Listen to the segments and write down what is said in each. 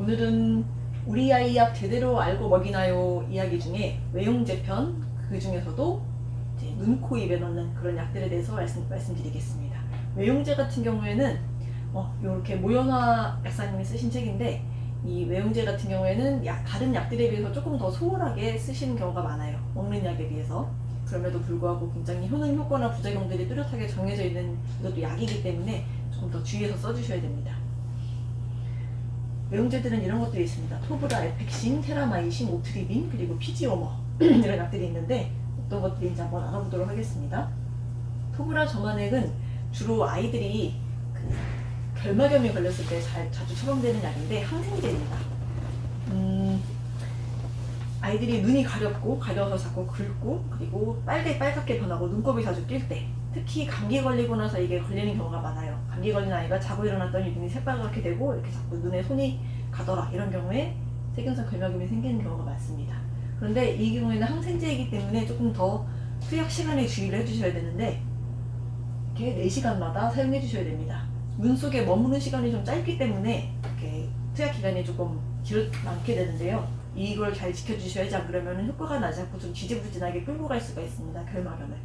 오늘은 우리 아이 약 제대로 알고 먹이나요 이야기 중에 외용제 편, 그 중에서도 이제 눈, 코, 입에 넣는 그런 약들에 대해서 말씀드리겠습니다. 외용제 같은 경우에는 이렇게 모연화 약사님이 쓰신 책인데, 이 외용제 같은 경우에는 다른 약들에 비해서 조금 더 소홀하게 쓰시는 경우가 많아요. 먹는 약에 비해서. 그럼에도 불구하고 굉장히 효과나 부작용들이 뚜렷하게 정해져 있는, 이것도 약이기 때문에 조금 더 주의해서 써주셔야 됩니다. 외용제들은 이런 것들이 있습니다. 토브라, 에펙신, 테라마이신, 오트리빈, 그리고 피지오머 이런 약들이 있는데, 어떤 것들인지 한번 알아보도록 하겠습니다. 토브라 점안액은 주로 아이들이 결막염이 걸렸을 때 자주 처방되는 약인데 항생제입니다. 아이들이 눈이 가려서 자꾸 긁고, 그리고 빨갛게 변하고 눈곱이 자주 뛸 때, 특히 감기 걸리고 나서 이게 걸리는 경우가 많아요. 감기 걸린 아이가 자고 일어났더니 눈이 새빨갛게 되고 이렇게 자꾸 눈에 손이 가더라, 이런 경우에 세균성 결막염이 생기는 경우가 많습니다. 그런데 이 경우에는 항생제이기 때문에 조금 더 투약 시간에 주의를 해주셔야 되는데, 이렇게 4시간마다 사용해 주셔야 됩니다. 눈 속에 머무는 시간이 좀 짧기 때문에 이렇게 투약 기간이 조금 많게 되는데요. 이걸 잘 지켜주셔야지, 안 그러면 효과가 나지 않고 좀 지지부진하게 끌고 갈 수가 있습니다. 결막염을.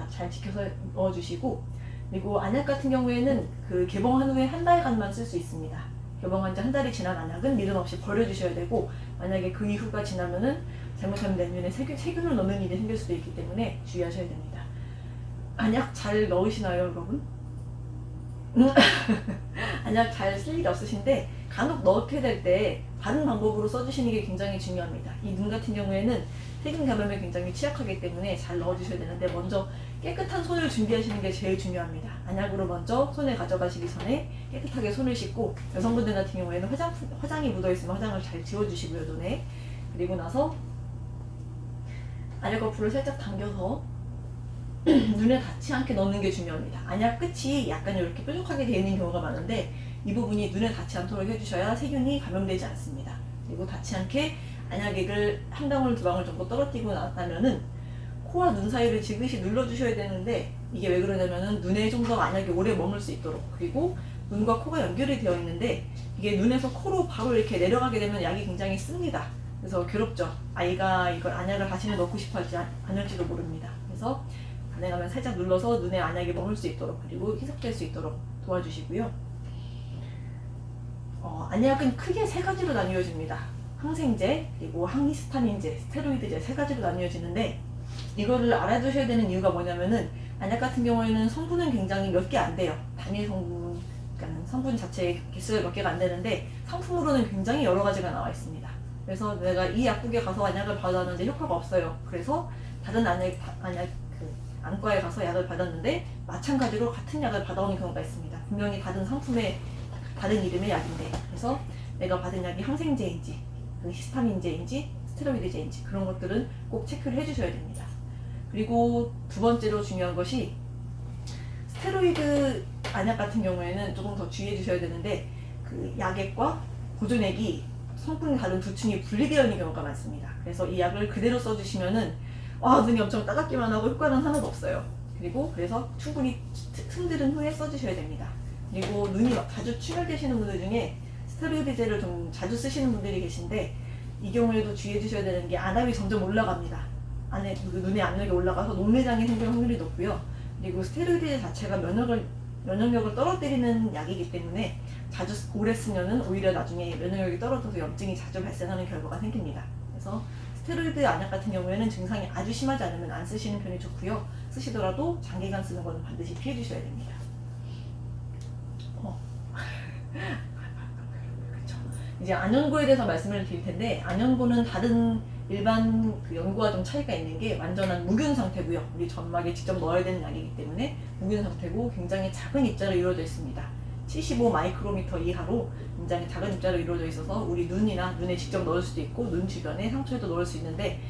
잘 지켜서 넣어주시고, 그리고 안약 같은 경우에는 개봉한 후에 한 달간만 쓸 수 있습니다. 개봉한 지 한 달이 지난 안약은 미련 없이 버려주셔야 되고, 만약에 그 이후가 지나면은 잘못하면 내년에 세균을 넣는 일이 생길 수도 있기 때문에 주의하셔야 됩니다. 안약 잘 넣으시나요, 여러분? 안약 잘 쓸 일이 없으신데 간혹 넣게 될 때 바른 방법으로 써주시는 게 굉장히 중요합니다. 이 눈 같은 경우에는 세균 감염에 굉장히 취약하기 때문에 잘 넣어주셔야 되는데, 먼저 깨끗한 손을 준비하시는 게 제일 중요합니다. 안약으로 먼저 손에 가져가시기 전에 깨끗하게 손을 씻고, 여성분들 같은 경우에는 화장이 묻어있으면 화장을 잘 지워주시고요, 눈에. 그리고 나서 안약 거품을 살짝 당겨서 눈에 닿지 않게 넣는 게 중요합니다. 안약 끝이 약간 이렇게 뾰족하게 되어 있는 경우가 많은데, 이 부분이 눈에 닿지 않도록 해주셔야 세균이 감염되지 않습니다. 그리고 닿지 않게 안약액을 한 방울 두 방울 정도 떨어뜨리고 나면은 코와 눈 사이를 지그시 눌러주셔야 되는데, 이게 왜 그러냐면은 눈에 좀 더 안약이 오래 머물 수 있도록. 그리고 눈과 코가 연결이 되어 있는데, 이게 눈에서 코로 바로 이렇게 내려가게 되면 약이 굉장히 씁니다. 그래서 괴롭죠. 아이가 이걸 안약을 다시는 넣고 싶어 하지 않을지도 모릅니다. 그래서 가능하면 살짝 눌러서 눈에 안약이 머물 수 있도록, 그리고 희석될 수 있도록 도와주시고요. 안약은 크게 3가지로 나뉘어집니다. 항생제, 그리고 항히스타민제, 스테로이드제 3가지로 나뉘어지는데, 이거를 알아두셔야 되는 이유가 뭐냐면은, 안약 같은 경우에는 성분은 굉장히 몇 개 안 돼요. 단일 성분, 그러니까 성분 자체의 개수가 몇 개가 안 되는데, 상품으로는 굉장히 여러 가지가 나와 있습니다. 그래서 내가 이 약국에 가서 안약을 받았는데 효과가 없어요. 그래서 다른 안과에 가서 약을 받았는데 마찬가지로 같은 약을 받아오는 경우가 있습니다. 분명히 다른 상품의 다른 이름의 약인데, 그래서 내가 받은 약이 항생제인지 히스타민제인지 스테로이드제인지 그런 것들은 꼭 체크를 해주셔야 됩니다. 그리고 두 번째로 중요한 것이, 스테로이드 안약 같은 경우에는 조금 더 주의해 주셔야 되는데, 약액과 보존액이 성분이 다른 두 층이 분리되어 있는 경우가 많습니다. 그래서 이 약을 그대로 써주시면은 눈이 엄청 따갑기만 하고 효과는 하나도 없어요. 그래서 충분히 틈들은 후에 써주셔야 됩니다. 그리고 눈이 자주 충혈되시는 분들 중에 스테로이드제를 좀 자주 쓰시는 분들이 계신데, 이 경우에도 주의해 주셔야 되는 게, 안압이 점점 올라갑니다. 눈의 압력이 올라가서 녹내장이 생길 확률이 높고요. 그리고 스테로이드 자체가 면역력을 떨어뜨리는 약이기 때문에 자주 오래 쓰면은 오히려 나중에 면역력이 떨어져서 염증이 자주 발생하는 결과가 생깁니다. 그래서 스테로이드 안약 같은 경우에는 증상이 아주 심하지 않으면 안 쓰시는 편이 좋고요. 쓰시더라도 장기간 쓰는 것은 반드시 피해 주셔야 됩니다. 그렇죠. 이제 안연고에 대해서 말씀을 드릴 텐데, 안연고는 다른 일반 연고와 좀 차이가 있는 게, 완전한 무균 상태고요. 우리 점막에 직접 넣어야 되는 약이기 때문에 무균 상태고, 굉장히 작은 입자로 이루어져 있습니다. 75 마이크로미터 이하로 굉장히 작은 입자로 이루어져 있어서 우리 눈에 직접 넣을 수도 있고, 눈 주변에 상처에도 넣을 수 있는데,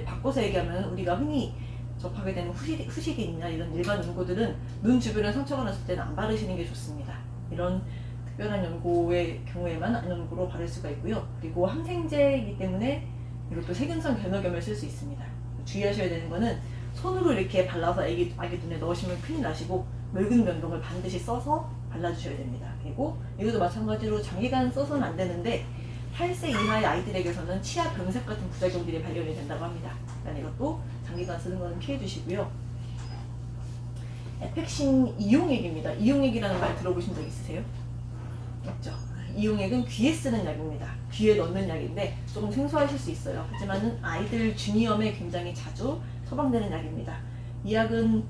바꿔서 얘기하면 우리가 흔히 접하게 되는 후시딘이나 이런 일반 연고들은 눈 주변에 상처가 났을 때는 안 바르시는 게 좋습니다. 이런 특별한 연고의 경우에만 안연고로 바를 수가 있고요. 그리고 항생제이기 때문에 이것도 세균성 결막염을 쓸 수 있습니다. 주의하셔야 되는 거는, 손으로 이렇게 발라서 아기 눈에 넣으시면 큰일 나시고, 묽은 면봉을 반드시 써서 발라주셔야 됩니다. 그리고 이것도 마찬가지로 장기간 써서는 안 되는데 8세 이하의 아이들에게서는 치아 변색 같은 부작용들이 발견이 된다고 합니다. 그러니까 이것도 장기간 쓰는 것은 피해 주시고요. 에펙신 이용액입니다. 이용액이라는 말 들어보신 적 있으세요? 없죠? 이용액은 귀에 쓰는 약입니다. 귀에 넣는 약인데 조금 생소하실 수 있어요. 하지만 아이들 중이염에 굉장히 자주 처방되는 약입니다. 이 약은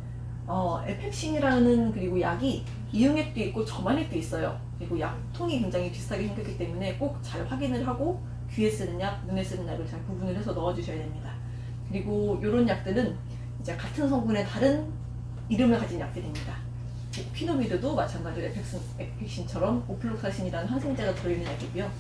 에펙신이라는 그리고 약이 이용액도 있고 점안액도 있어요. 그리고 약통이 굉장히 비슷하게 생겼기 때문에 꼭 잘 확인을 하고 귀에 쓰는 약, 눈에 쓰는 약을 잘 구분을 해서 넣어주셔야 됩니다. 그리고 이런 약들은 이제 같은 성분의 다른 이름을 가진 약들입니다. 피노미드도 마찬가지로 에펙신처럼 오플록사신이라는 항생제가 들어있는 약이고요.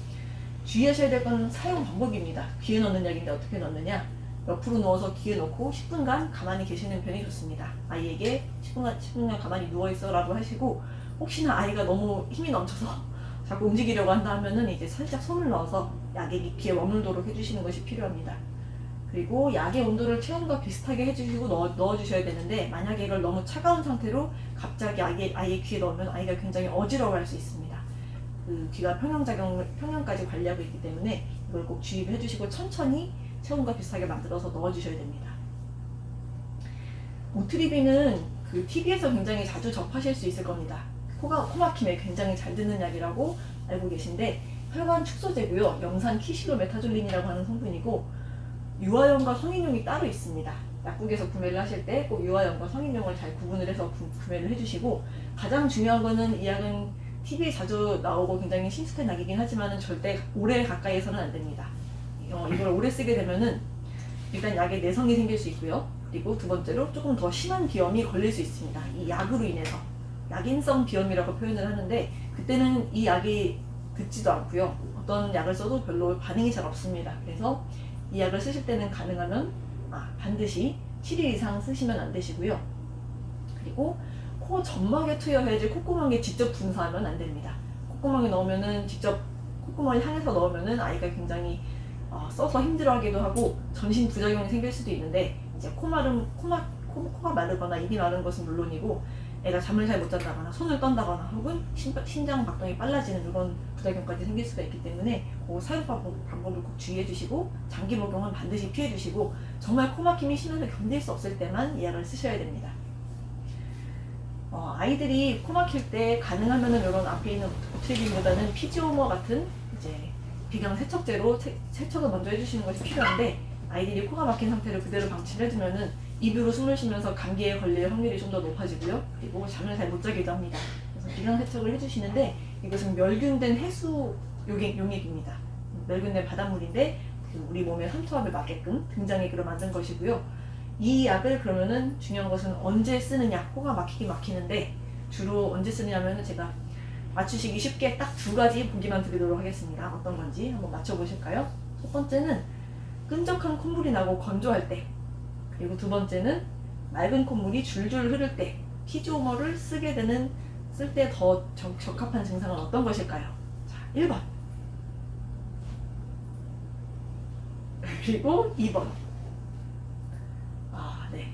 주의하셔야 될 건 사용 방법입니다. 귀에 넣는 약인데 어떻게 넣느냐? 옆으로 누워서 귀에 넣고 10분간 가만히 계시는 편이 좋습니다. 아이에게 10분간 가만히 누워있어 라고 하시고, 혹시나 아이가 너무 힘이 넘쳐서 자꾸 움직이려고 한다 하면은 이제 살짝 손을 넣어서 약액이 귀에 머물도록 해주시는 것이 필요합니다. 그리고 약의 온도를 체온과 비슷하게 해주시고 넣어주셔야 되는데, 만약에 이걸 너무 차가운 상태로 갑자기 아이의 귀에 넣으면 아이가 굉장히 어지러워할 수 있습니다. 그 귀가 평형까지 관리하고 있기 때문에 이걸 꼭 주의를 해주시고 천천히 체온과 비슷하게 만들어서 넣어주셔야 됩니다. 오트리빈은 그 TV에서 굉장히 자주 접하실 수 있을 겁니다. 코 막힘에 굉장히 잘 듣는 약이라고 알고 계신데, 혈관 축소제고요. 염산 키실로메타졸린이라고 하는 성분이고, 유아용과 성인용이 따로 있습니다. 약국에서 구매를 하실 때 꼭 유아용과 성인용을 잘 구분을 해서 구매를 해주시고, 가장 중요한 거는 이 약은 TV에 자주 나오고 굉장히 심숙한 약이긴 하지만 절대 오래 가까이에서는 안 됩니다. 이걸 오래 쓰게 되면은 일단 약에 내성이 생길 수 있고요. 그리고 두 번째로 조금 더 심한 비염이 걸릴 수 있습니다. 이 약으로 인해서 약인성 비염이라고 표현을 하는데, 그때는 이 약이 듣지도 않고요. 어떤 약을 써도 별로 반응이 잘 없습니다. 그래서 이 약을 쓰실 때는 가능하면 반드시 7일 이상 쓰시면 안 되시고요. 그리고 코 점막에 투여해야지 콧구멍에 직접 분사하면 안 됩니다. 콧구멍에 넣으면은 직접 콧구멍을 향해서 넣으면은 아이가 굉장히 써서 힘들어하기도 하고 전신 부작용이 생길 수도 있는데, 이제 코가 마르거나 입이 마른 것은 물론이고, 애가 잠을 잘 못 잔다거나 손을 떤다거나 혹은 심장 박동이 빨라지는 이런 부작용까지 생길 수가 있기 때문에 그 사용 방법을 꼭 주의해 주시고, 장기 복용은 반드시 피해 주시고, 정말 코 막힘이 심해서 견딜 수 없을 때만 이 약을 쓰셔야 됩니다. 아이들이 코 막힐 때 가능하면은 이런 앞에 있는 오트리빈보다는 피지오머 같은 이제 비강 세척제로 세척을 먼저 해주시는 것이 필요한데, 아이들이 코가 막힌 상태를 그대로 방치를 해두면은 입으로 숨을 쉬면서 감기에 걸릴 확률이 좀 더 높아지고요. 그리고 잠을 잘 못 자기도 합니다. 그래서 비강 세척을 해주시는데, 이것은 멸균된 해수 용액입니다. 멸균된 바닷물인데 우리 몸의 삼투압에 맞게끔 등장액으로 만든 것이고요. 이 약을 그러면은 중요한 것은 언제 쓰느냐, 코가 막히는데 주로 언제 쓰느냐면은 제가 맞추시기 쉽게 딱 두 가지 보기만 드리도록 하겠습니다. 어떤 건지 한번 맞춰보실까요? 첫 번째는 끈적한 콧물이 나고 건조할 때, 그리고 두 번째는 맑은 콧물이 줄줄 흐를 때, 피지오머를 쓸 때 더 적합한 증상은 어떤 것일까요? 자, 1번. 그리고 2번. 네.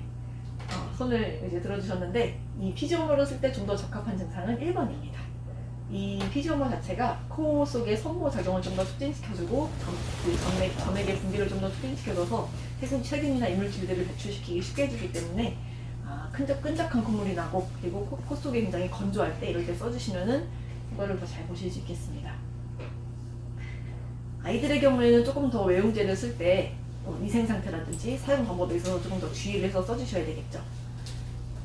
손을 이제 들어주셨는데, 이 피지오머를 쓸 때 좀 더 적합한 증상은 1번입니다. 이 피지오머 자체가 코 속의 성모 작용을 좀 더 촉진시켜주고, 점액의 분비를 좀 더 촉진시켜줘서 세균이나 이물질들을 배출시키기 쉽게 해주기 때문에 끈적한 콧물이 나고, 그리고 코 속에 굉장히 건조할 때 이럴 때 써주시면은 효과를 더 잘 보실 수 있겠습니다. 아이들의 경우에는 조금 더 외용제를 쓸 때 위생 상태라든지 사용 방법에 있어서 조금 더 주의를 해서 써주셔야 되겠죠.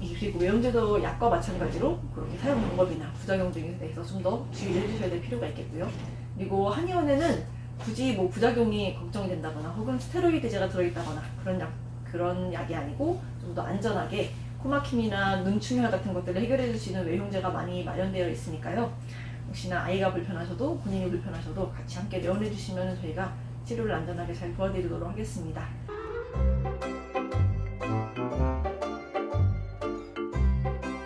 그리고 외용제도 약과 마찬가지로 그렇게 사용 방법이나 부작용 등에 대해서 좀 더 주의를 해주셔야 될 필요가 있겠고요. 그리고 한의원에는 굳이 부작용이 걱정이 된다거나 혹은 스테로이드제가 들어있다거나 그런 약이 아니고 좀 더 안전하게 코막힘이나 눈충혈 같은 것들을 해결해 주시는 외용제가 많이 마련되어 있으니까요. 혹시나 아이가 불편하셔도 본인이 불편하셔도 같이 함께 내원해 주시면 저희가 치료를 안전하게 잘 도와드리도록 하겠습니다.